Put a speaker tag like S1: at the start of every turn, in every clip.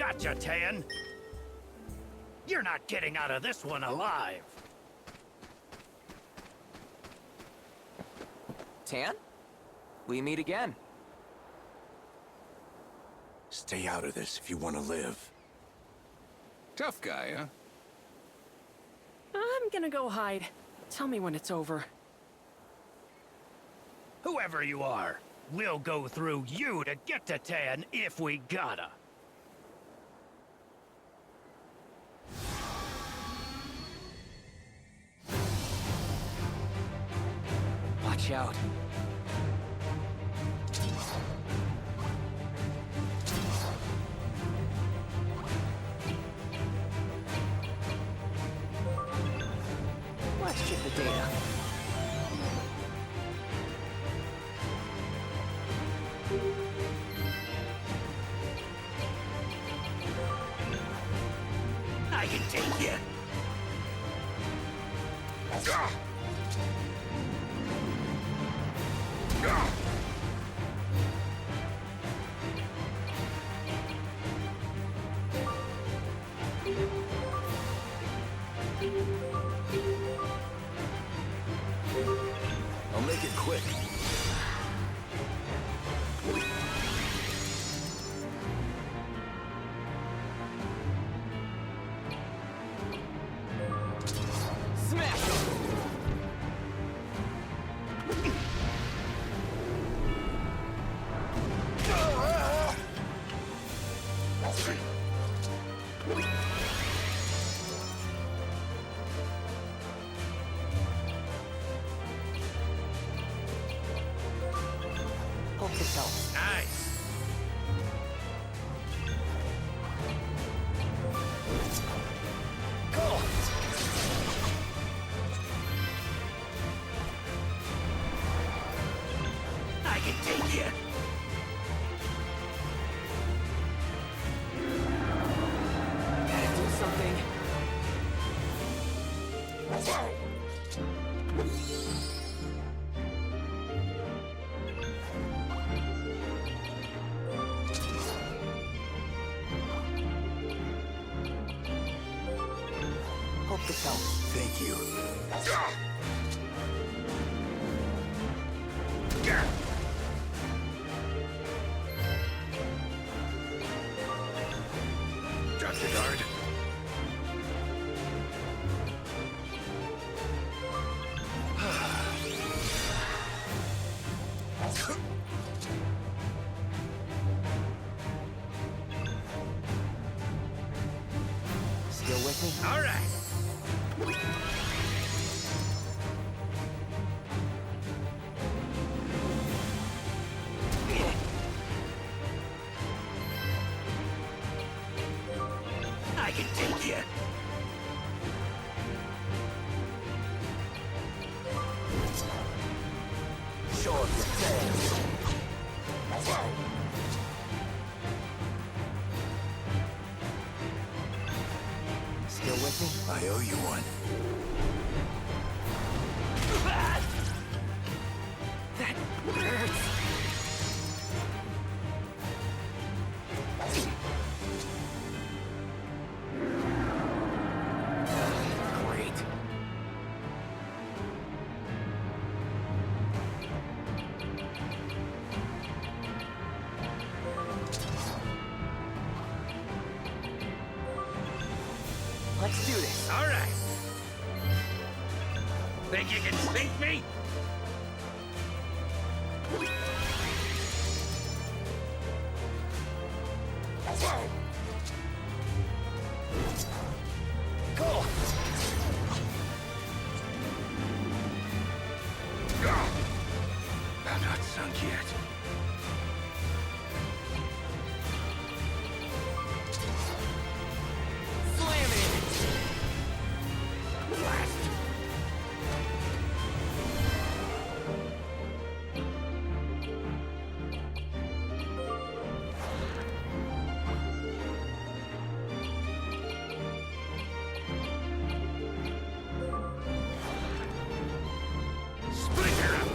S1: Gotcha, Tan. You're not getting out of this one alive.
S2: Tan? We meet again.
S3: Stay out of this if you want to live.
S4: Tough guy, huh?
S5: I'm gonna go hide. Tell me when it's over.
S1: Whoever you are, we'll go through you to get to Tan if we gotta.
S2: Watch out. Let's check the data.
S1: I can take you.
S3: I'll make it quick.
S2: Smash him! Hope this helps.
S1: Nice.
S2: Go!
S1: I can take you.
S2: Gotta do something. Hope this helps.
S3: Thank you.
S1: Drop your guard.
S2: Still with me?
S1: All right. I can take you.
S3: Show up your face.
S2: Still with me?
S3: I owe you one.
S2: That hurts. Great. Let's do this.
S1: All right. Think you can sink me?
S2: Go!
S1: I'm not sunk yet.
S2: Slam it!
S1: Blast. Splinter up.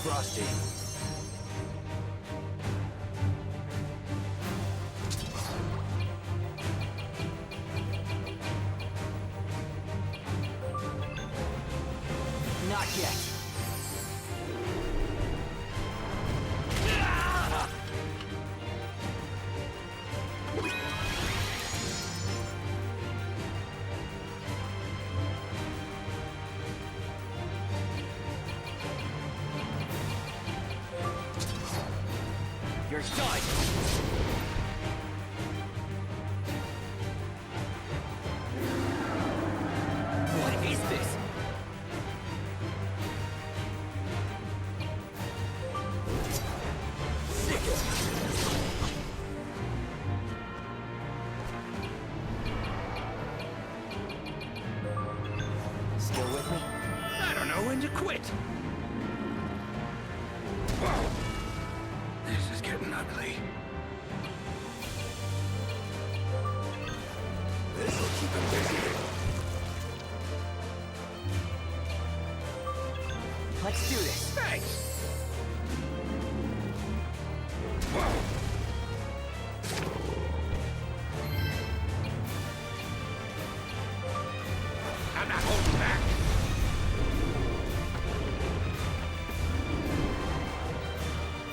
S3: Frosty.
S2: Not yet. You're done! What is this? Still with me?
S1: I don't know when to quit.
S4: Whoa. This is getting ugly.
S3: This'll keep him busy.
S2: Let's do this.
S1: Thanks.
S4: Whoa.
S1: I'm not holding back.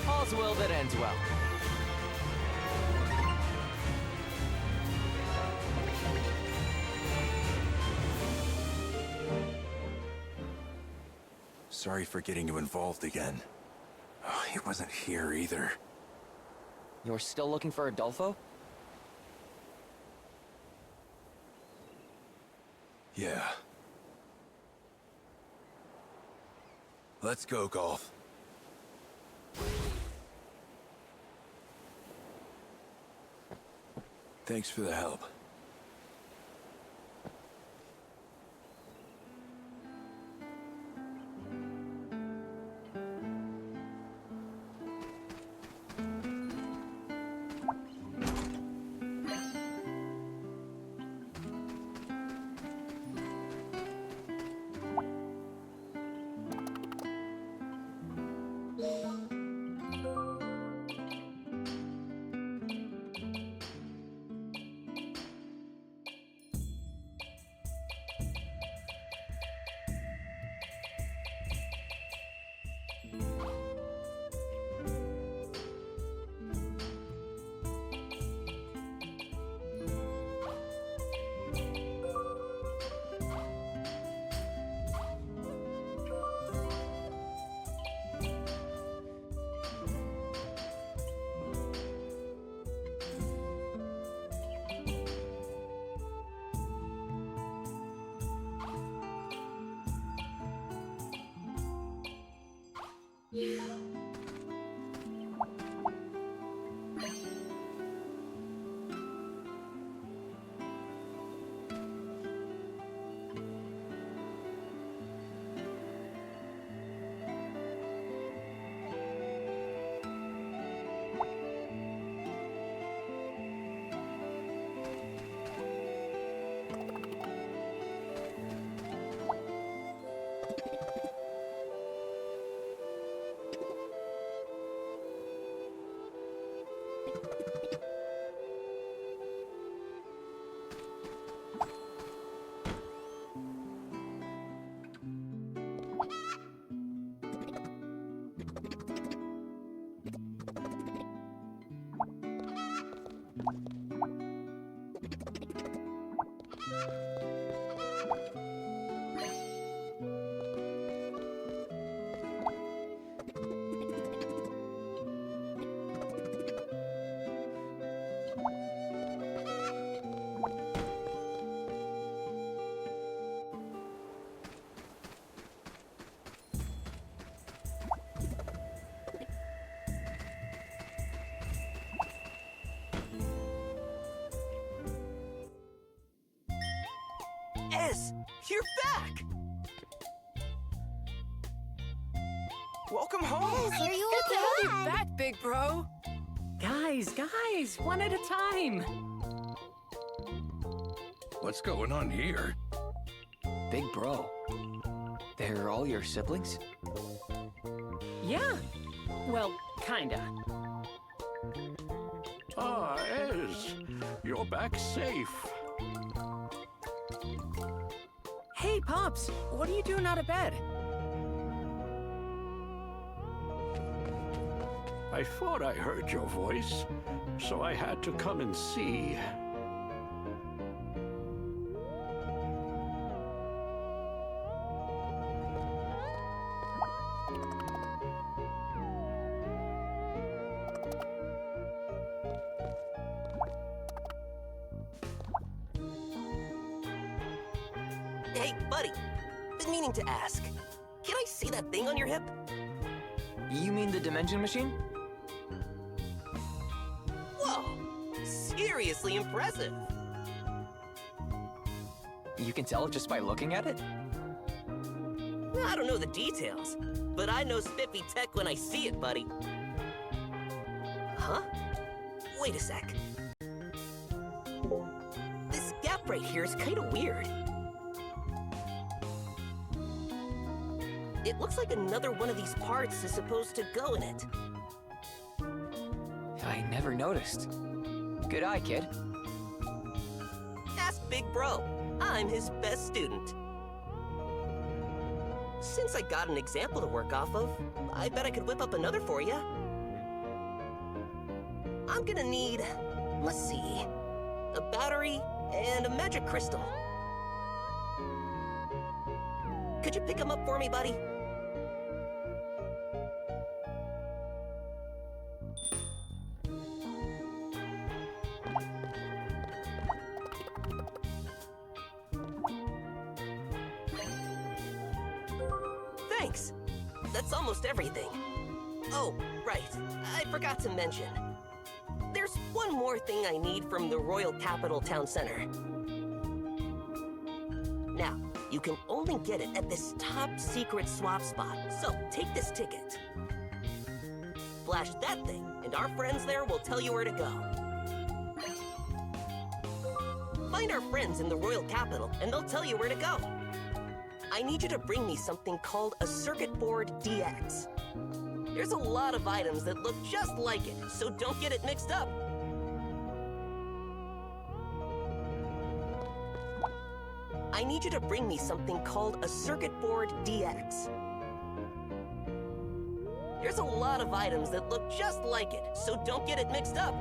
S2: All's well that ends well.
S3: Sorry for getting you involved again. Oh, he wasn't here either.
S2: You're still looking for Adolfo?
S3: Yeah. Let's go, Golf. Thanks for the help.
S2: Ez, you're back! Welcome home!
S6: Are you
S5: Good to have you
S6: okay?
S5: back, big bro. Guys, one at a time.
S4: What's going on here?
S2: Big bro. They're all your siblings?
S5: Yeah. Well, kinda.
S6: Ah, Ez. You're back safe.
S5: Hey, Pops, what are you doing out of bed?
S6: I thought I heard your voice, so I had to come and see.
S7: Hey, buddy. Been meaning to ask. Can I see that thing on your hip?
S2: You mean the dimension machine?
S7: Whoa! Seriously impressive.
S2: You can tell just by looking at it?
S7: I don't know the details, but I know spiffy tech when I see it, buddy. Huh? Wait a sec. This gap right here is kind of weird. It looks like another one of these parts is supposed to go in it.
S2: I never noticed. Good eye, kid.
S7: Ask Big Bro. I'm his best student. Since I got an example to work off of, I bet I could whip up another for you. I'm gonna need, let's see, a battery and a magic crystal. Could you pick them up for me, buddy? Thanks. That's almost everything. Oh, right. I forgot to mention. There's one more thing I need from the Royal Capital Town Center. Now, you can only get it at this top secret swap spot, so take this ticket. Flash that thing, and our friends there will tell you where to go. Find our friends in the Royal Capital, and they'll tell you where to go. I need you to bring me something called a circuit board DX. There's a lot of items that look just like it, so don't get it mixed up. I need you to bring me something called a circuit board DX. There's a lot of items that look just like it, so don't get it mixed up.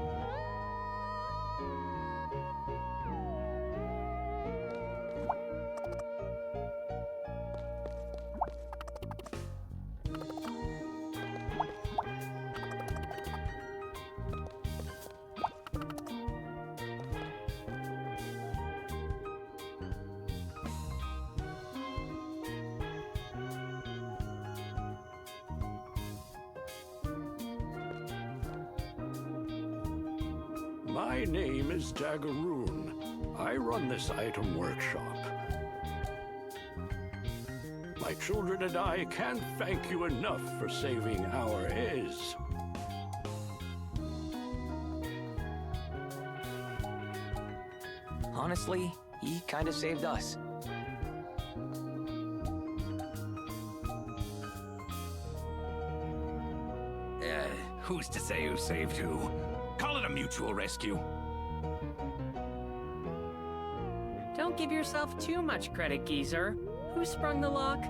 S6: My name is Daggeroon. I run this item workshop. My children and I can't thank you enough for saving our Ez.
S2: Honestly, he kind of saved us.
S4: Who's to say who saved who? Call it a mutual rescue.
S5: Don't give yourself too much credit, geezer. Who sprung the lock?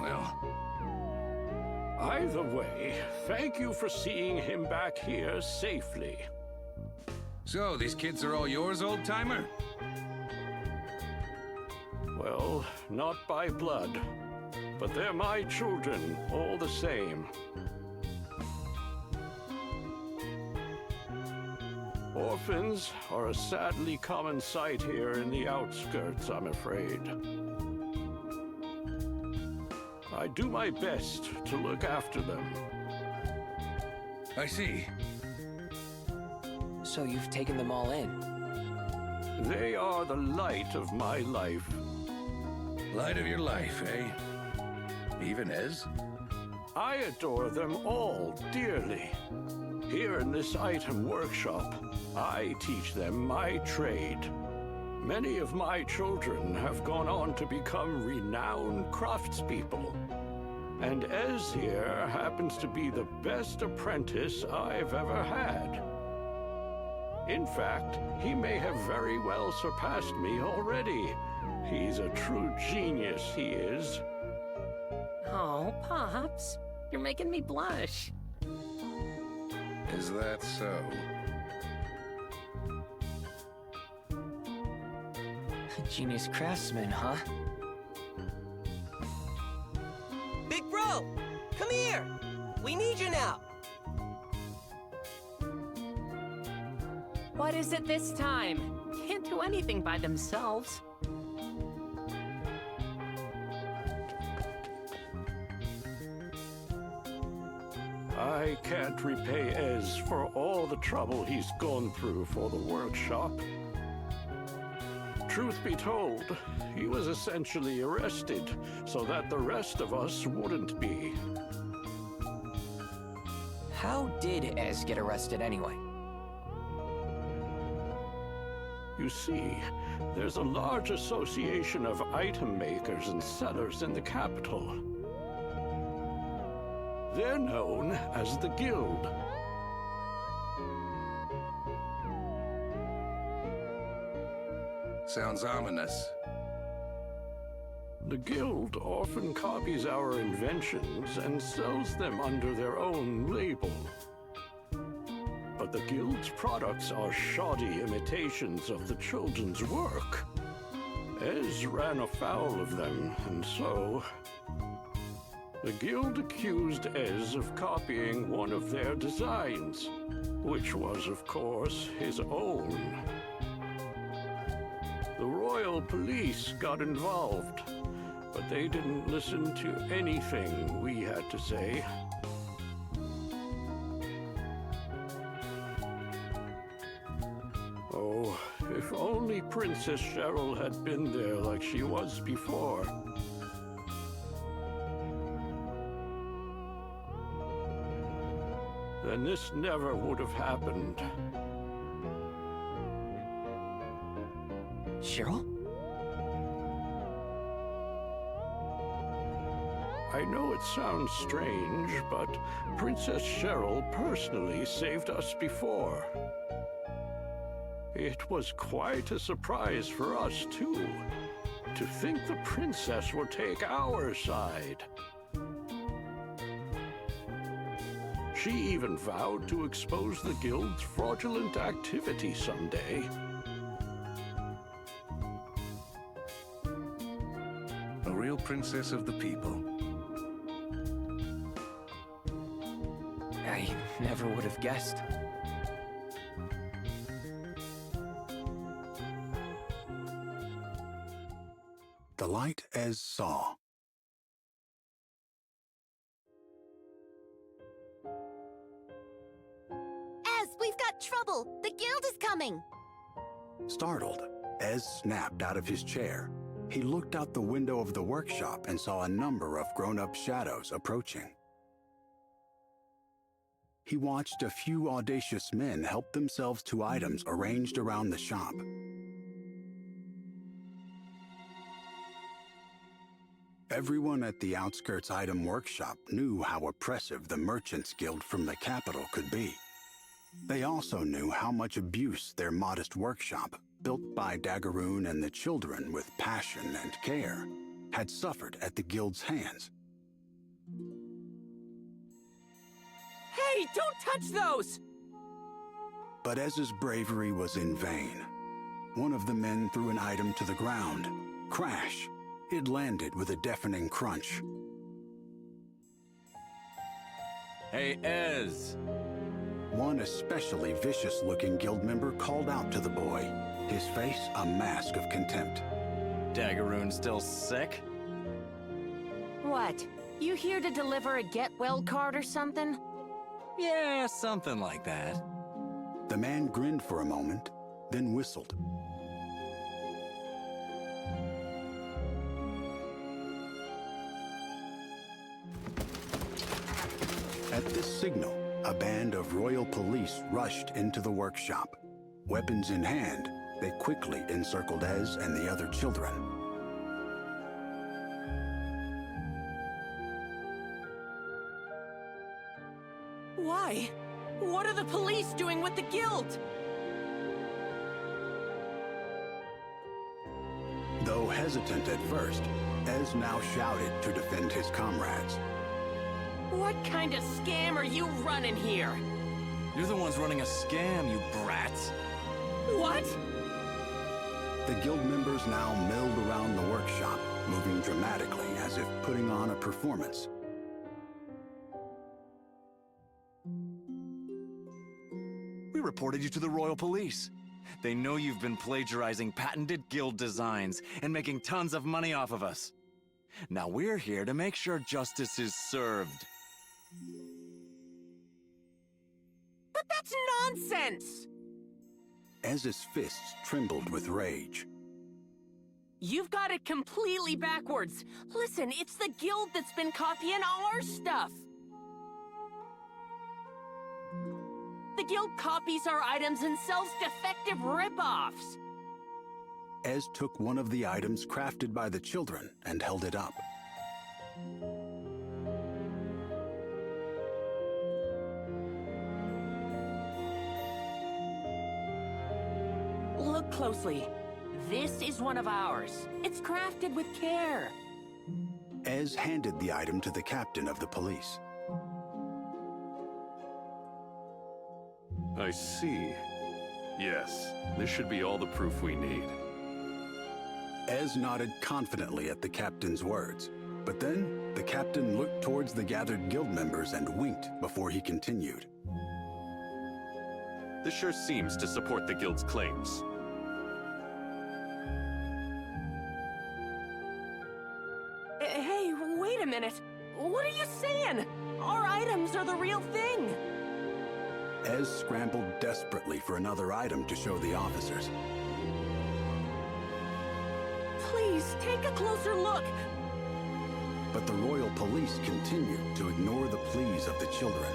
S4: Well,
S6: Either way, thank you for seeing him back here safely.
S4: so these kids are all yours, old-timer?
S6: Well, not by blood, but they're my children all the same. Orphans are a sadly common sight here in the outskirts, I'm afraid. I do my best to look after them.
S4: I see.
S2: So you've taken them all in.
S6: They are the light of my life.
S4: Light of your life, eh? Even Ez?
S6: I adore them all dearly. Here in this item workshop, I teach them my trade. Many of my children have gone on to become renowned craftspeople. And Ez here happens to be the best apprentice I've ever had. In fact, he may have very well surpassed me already. He's a true genius, he is.
S5: Oh, Pops, you're making me blush.
S8: Is that so?
S2: Genius craftsman, huh?
S7: Big bro, come here. We need you now.
S5: What is it this time? Can't do anything by themselves.
S6: I can't repay Ez for all the trouble he's gone through for the workshop. Truth be told, he was essentially arrested so that the rest of us wouldn't be.
S2: How did Ez get arrested anyway?
S6: You see, there's a large association of item makers and sellers in the capital. They're known as the Guild.
S8: Sounds ominous.
S6: The Guild often copies our inventions and sells them under their own label. But the Guild's products are shoddy imitations of the children's work. Ez ran afoul of them, and so the Guild accused Ez of copying one of their designs, which was, of course, his own. The royal police got involved, but they didn't listen to anything we had to say. Oh, if only Princess Cheryl had been there like she was before. Then this never would have happened.
S2: Cheryl?
S6: I know it sounds strange, but Princess Cheryl personally saved us before. It was quite a surprise for us, too, to think the princess would take our side. She even vowed to expose the Guild's fraudulent activity someday.
S8: A real princess of the people.
S2: I never would have guessed.
S3: The light Ez saw.
S9: Ez, we've got trouble! The guild is coming!
S3: Startled, Ez snapped out of his chair. He looked out the window of the workshop and saw a number of grown-up shadows approaching. He watched a few audacious men help themselves to items arranged around the shop. Everyone at the Outskirts Item Workshop knew how oppressive the Merchants Guild from the capital could be. They also knew how much abuse their modest workshop, built by Daggeroon and the children with passion and care, had suffered at the Guild's hands.
S5: Hey, don't touch those!
S3: But Ez's bravery was in vain. One of the men threw an item to the ground. Crash! It landed with a deafening crunch.
S10: Hey, Ez!
S3: One especially vicious-looking guild member called out to the boy, his face a mask of contempt.
S10: Daggeroon still sick?
S9: What? You here to deliver a get-well card or something?
S10: Yeah, something like that.
S3: The man grinned for a moment, then whistled. At this signal, a band of royal police rushed into the workshop. Weapons in hand, they quickly encircled Ez and the other children.
S5: Why? What are the police doing with the guild?
S3: Though hesitant at first, Ez now shouted to defend his comrades.
S5: What kind of scam are you running here?
S10: You're the ones running a scam, you brats.
S5: What?
S3: The guild members now milled around the workshop, moving dramatically as if putting on a performance.
S10: We reported you to the Royal Police. They know you've been plagiarizing patented guild designs and making tons of money off of us. Now we're here to make sure justice is served.
S5: But that's nonsense!
S3: Ez's fists trembled with rage.
S5: You've got it completely backwards. Listen, it's the guild that's been copying all our stuff. The guild copies our items and sells defective rip-offs.
S3: Ez took one of the items crafted by the children and held it up.
S5: Look closely. This is one of ours. It's crafted with care.
S3: Ez handed the item to the captain of the police.
S6: I see. Yes, this should be all the proof we need.
S3: Ez nodded confidently at the captain's words, but then the captain looked towards the gathered guild members and winked before he continued.
S11: This sure seems to support the guild's claims.
S5: Hey, wait a minute. What are you saying? Our items are the real thing.
S3: Ez scrambled desperately for another item to show the officers.
S5: Please, take a closer look.
S3: But the royal police continued to ignore the pleas of the children.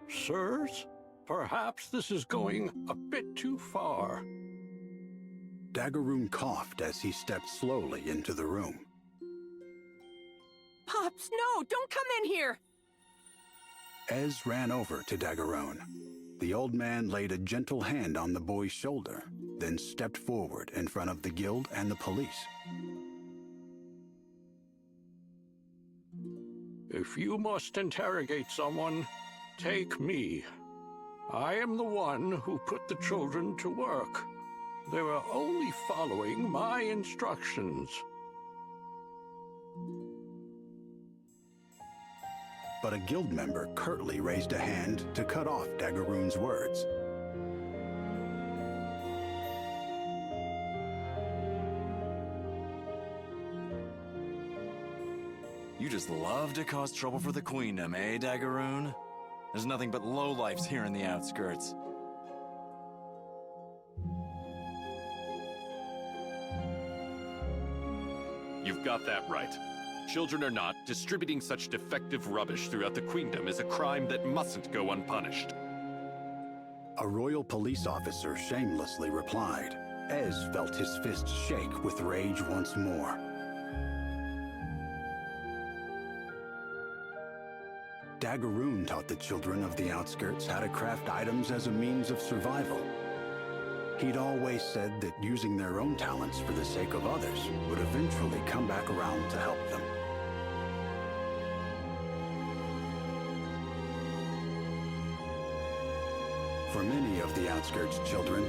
S6: Sirs, perhaps this is going a bit too far.
S3: Daggeroon coughed as he stepped slowly into the room.
S5: Pops, no, don't come in here.
S3: Ez ran over to Daggeroon. The old man laid a gentle hand on the boy's shoulder, then stepped forward in front of the guild and the police.
S6: If you must interrogate someone, take me. I am the one who put the children to work. They were only following my instructions.
S3: But a guild member curtly raised a hand to cut off Daggeroon's words.
S10: You just love to cause trouble for the Queendom, eh, Daggeroon? There's nothing but lowlifes here in the outskirts.
S11: You've got that right. Children or not, distributing such defective rubbish throughout the Queendom is a crime that mustn't go unpunished.
S3: A royal police officer shamelessly replied. Ez felt his fists shake with rage once more. Daggeroon taught the children of the outskirts how to craft items as a means of survival. He'd always said that using their own talents for the sake of others would eventually come back around to help them. For many of the outskirts children,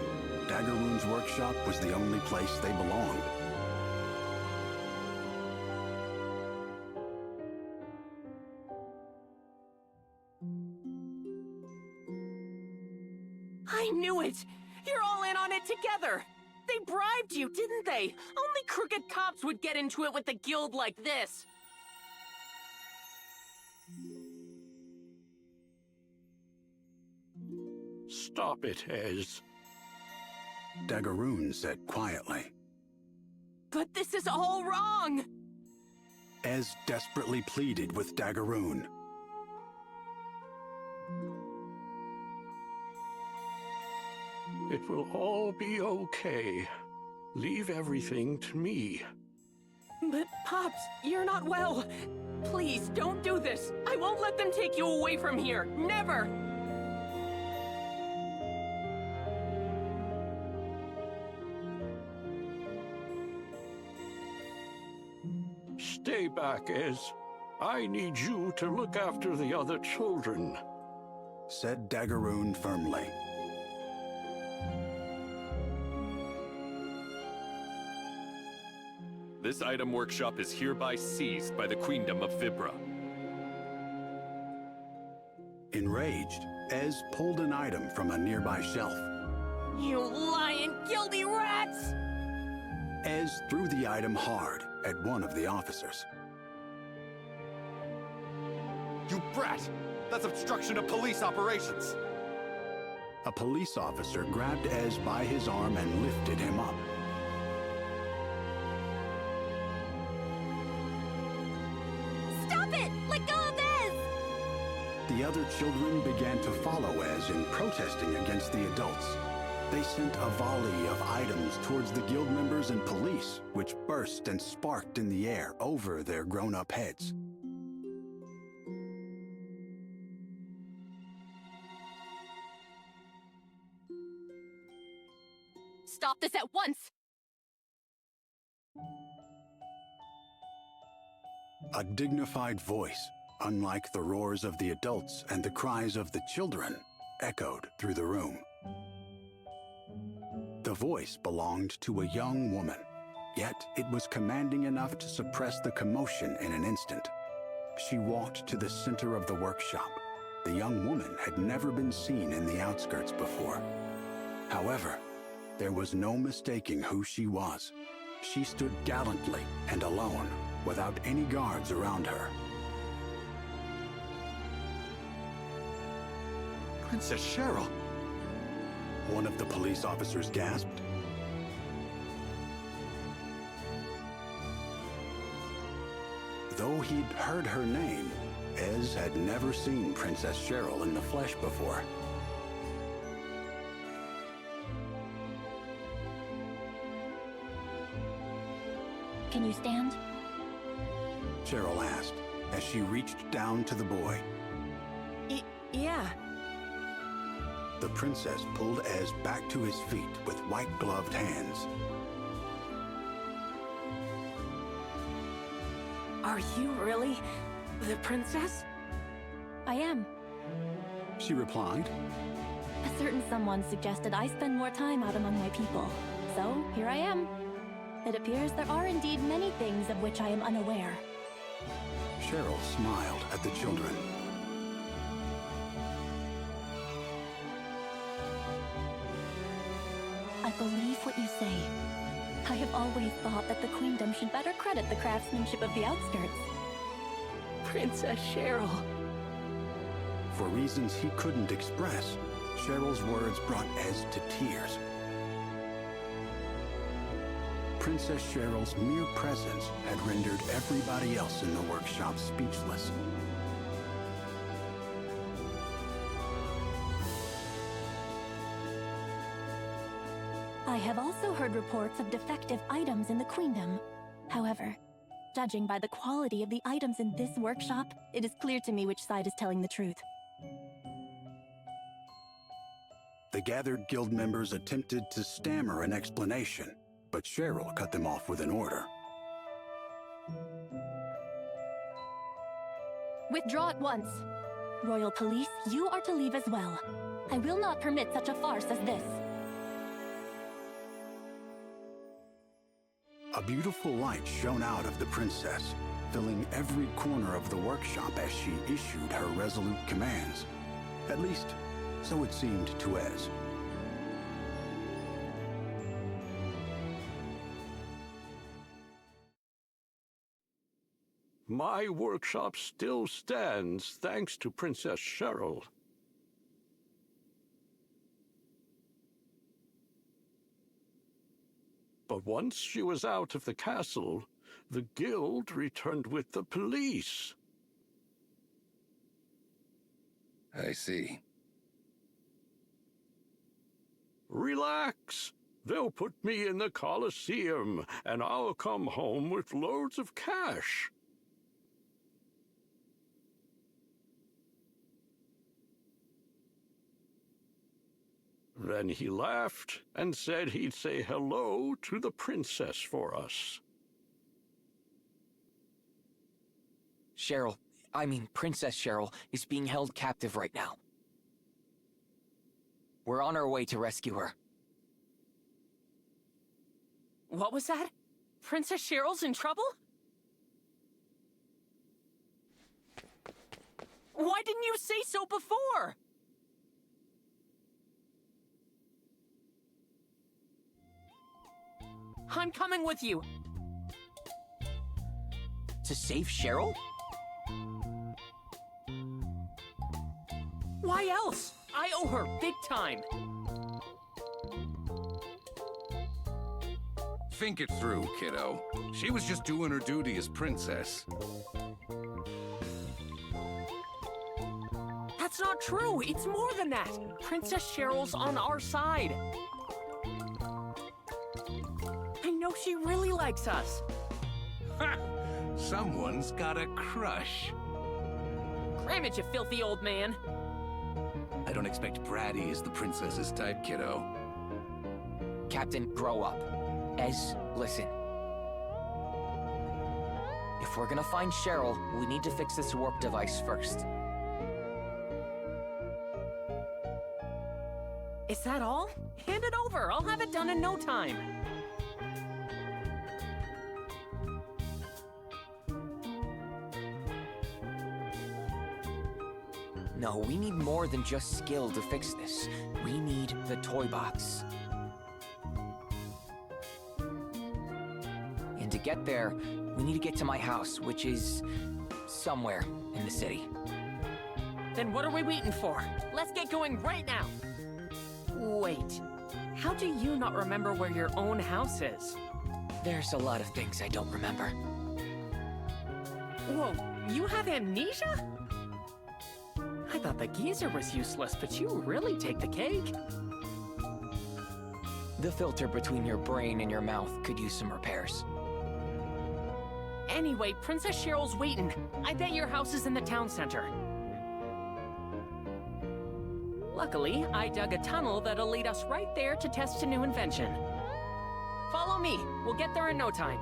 S3: Daggeroon's workshop was the only place they belonged.
S5: I knew it! You're all in on it together! They bribed you, didn't they? Only crooked cops would get into it with the guild like this.
S6: Stop it, Ez.
S3: Daggeroon said quietly.
S5: But this is all wrong!
S3: Ez desperately pleaded with Daggeroon.
S6: It will all be okay. Leave everything to me.
S5: But, Pops, you're not well. Please, don't do this. I won't let them take you away from here. Never!
S6: Stay back, Ez. I need you to look after the other children,
S3: said Daggeroon firmly.
S11: This item workshop is hereby seized by the Queendom of Vibra.
S3: Enraged, Ez pulled an item from a nearby shelf.
S5: You lying, guilty rats!
S3: Ez threw the item hard at one of the officers.
S10: You brat! That's obstruction of police operations!
S3: A police officer grabbed Ez by his arm and lifted him up.
S9: Stop it! Let go of Ez!
S3: The other children began to follow Ez in protesting against the adults. They sent a volley of items towards the guild members and police, which burst and sparked in the air over their grown-up heads.
S9: Stop this at once!
S3: A dignified voice, unlike the roars of the adults and the cries of the children, echoed through the room. The voice belonged to a young woman, yet it was commanding enough to suppress the commotion in an instant. She walked to the center of the workshop. The young woman had never been seen in the outskirts before. However, there was no mistaking who she was. She stood gallantly and alone, without any guards around her.
S10: Princess Cheryl!
S3: One of the police officers gasped. Though he'd heard her name, Ez had never seen Princess Cheryl in the flesh before.
S9: Can you stand?
S3: Cheryl asked, as she reached down to the boy.
S5: Yeah.
S3: The princess pulled Ez back to his feet with white-gloved hands.
S5: Are you really the princess?
S9: I am.
S3: She replied.
S9: A certain someone suggested I spend more time out among my people. So, here I am. It appears there are indeed many things of which I am unaware.
S3: Cheryl smiled at the children.
S9: I believe what you say. I have always thought that the Queendom should better credit the craftsmanship of the outskirts.
S5: Princess Cheryl.
S3: For reasons he couldn't express, Cheryl's words brought Ez to tears. Princess Cheryl's mere presence had rendered everybody else in the workshop speechless.
S9: I have also heard reports of defective items in the Queendom. However, judging by the quality of the items in this workshop, it is clear to me which side is telling the truth.
S3: The gathered guild members attempted to stammer an explanation, but Cheryl cut them off with an order.
S9: Withdraw at once. Royal Police, you are to leave as well. I will not permit such a farce as this.
S3: A beautiful light shone out of the princess, filling every corner of the workshop as she issued her resolute commands. At least, so it seemed to Ez.
S6: My workshop still stands thanks to Princess Cheryl. But once she was out of the castle, The guild returned with the police.
S8: I see.
S6: Relax. They'll put me in the Colosseum, and I'll come home with loads of cash. Then he laughed and said he'd say hello to the princess for us.
S2: Princess Cheryl is being held captive right now. We're on our way to rescue her.
S5: What was that? Princess Cheryl's in trouble? Why didn't you say so before? I'm coming with you.
S2: To save Cheryl?
S5: Why else? I owe her big time.
S8: Think it through, kiddo. She was just doing her duty as princess.
S5: That's not true. It's more than that. Princess Cheryl's on our side. I know she really likes us.
S8: Ha! Someone's got a crush.
S5: Cram it, you filthy old man.
S8: I don't expect bratty is the princess's type, kiddo.
S2: Captain, grow up. Ez, listen. If we're gonna find Cheryl, we need to fix this warp device first.
S5: Is that all? Hand it over. I'll have it done in no time.
S2: No, we need more than just skill to fix this. We need the toy box. And to get there, we need to get to my house, which is somewhere in the city.
S5: Then what are we waiting for? Let's get going right now. Wait, how do you not remember where your own house is?
S2: There's a lot of things I don't remember.
S5: Whoa, you have amnesia? I thought the geezer was useless, but you really take the cake.
S2: The filter between your brain and your mouth could use some repairs.
S5: Anyway, Princess Cheryl's waiting. I bet your house is in the town center. Luckily, I dug a tunnel that'll lead us right there to test a new invention. Follow me. We'll get there in no time.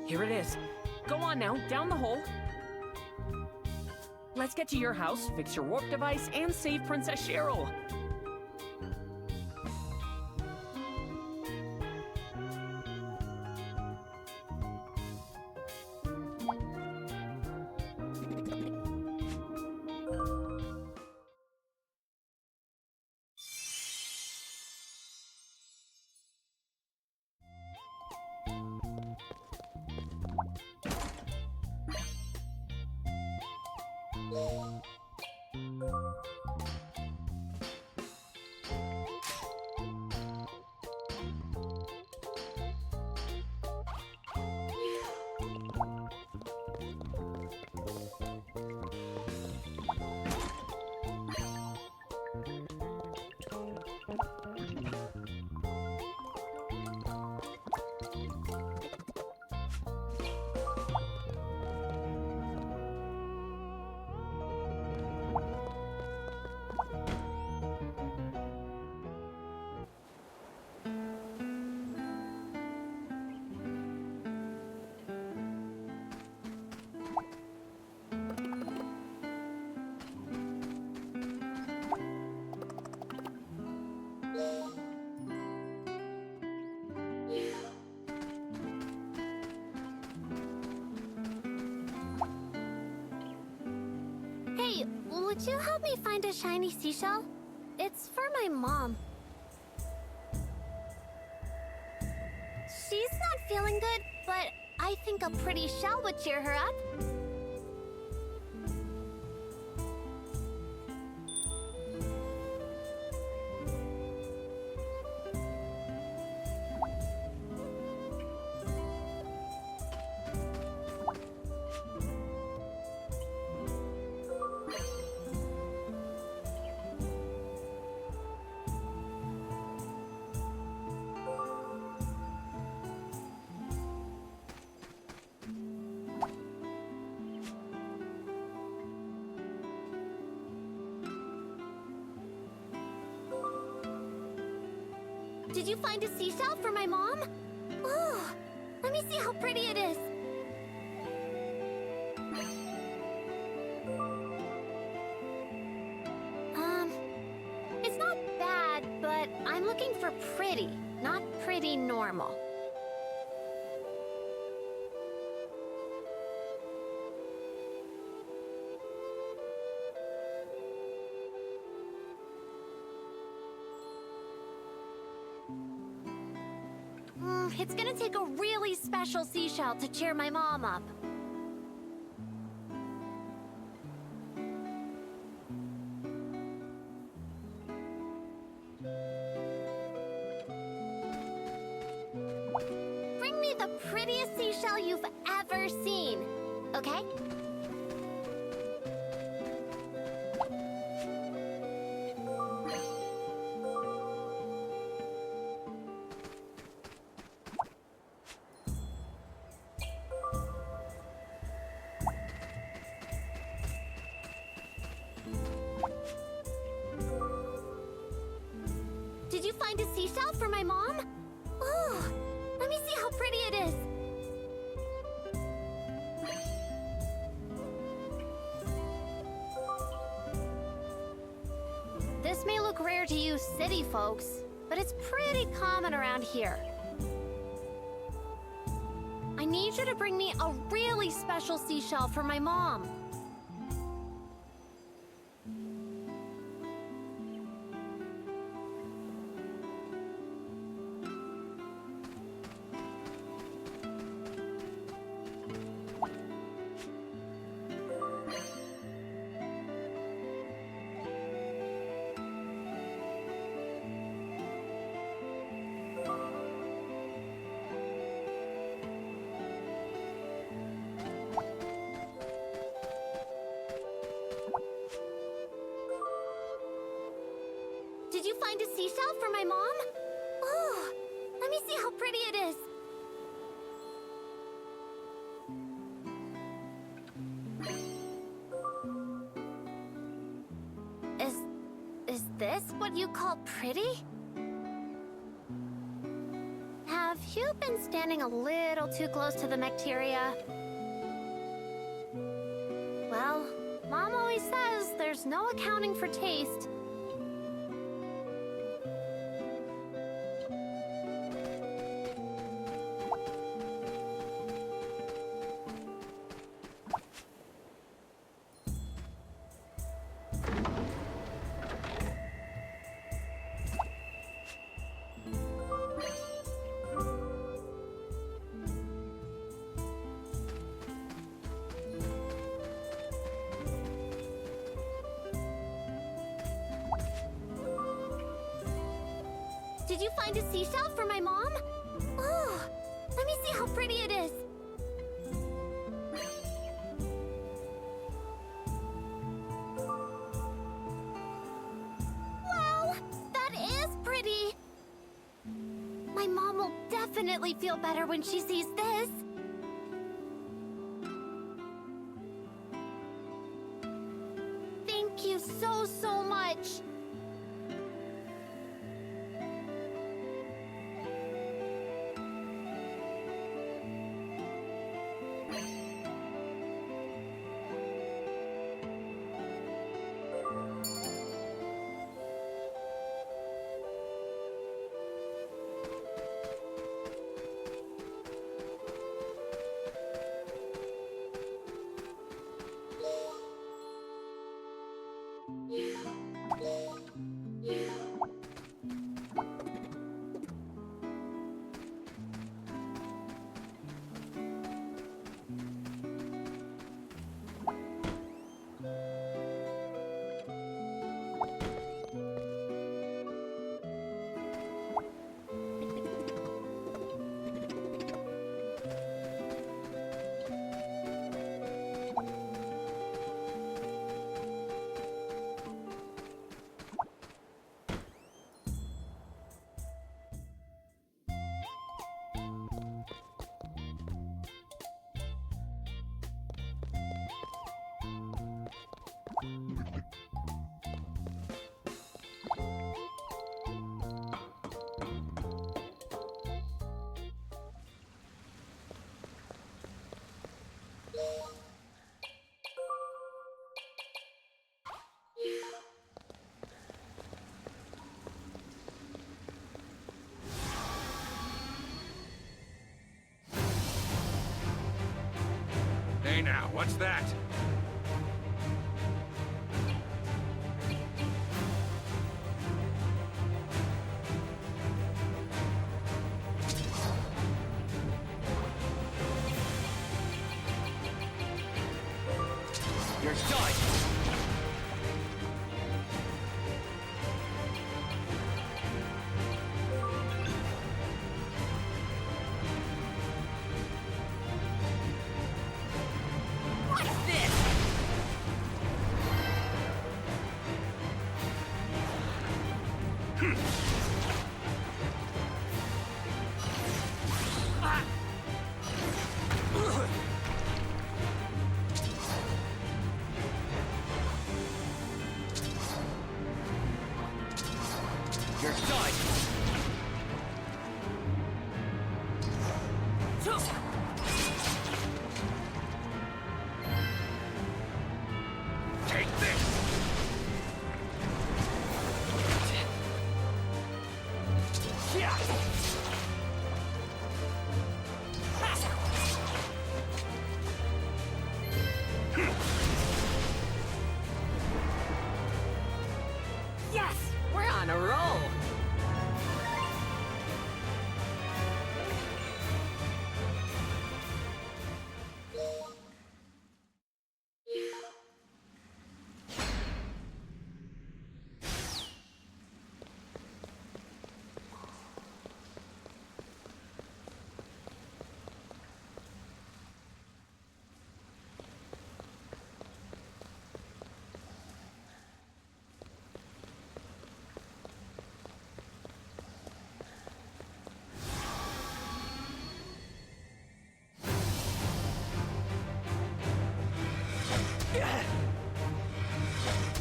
S5: Here it is. Go on now, down the hole. Let's get to your house, fix your warp device, and save Princess Cheryl.
S12: Hey, would you help me find a shiny seashell? It's for my mom. She's not feeling good, but I think a pretty shell would cheer her up. Did you find a seashell for my mom? Oh, let me see how pretty it is. It's not bad, but I'm looking for pretty, not pretty normal. It's gonna take a really special seashell to cheer my mom up. Bring me the prettiest seashell you've ever seen, okay? Did you find a seashell for my mom? Oh, let me see how pretty it is. This may look rare to you city folks, but it's pretty common around here. I need you to bring me a really special seashell for my mom. Did you find a seashell for my mom? Oh, let me see how pretty it is. Is this what you call pretty? Have you been standing a little too close to the bacteria? Well, Mom always says there's no accounting for taste. Did you find a seashell for my mom? Oh, let me see how pretty it is. Wow, that is pretty. My mom will definitely feel better when she sees this. Thank you so much.
S4: What's that?
S2: You're done!
S5: What's this?
S2: You're done!
S4: Take this!
S2: Yeah!
S5: Yes! We're on a roll!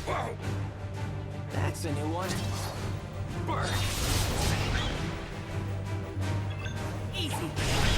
S4: Whoa!
S2: That's a new one.
S4: Burn!
S5: Easy!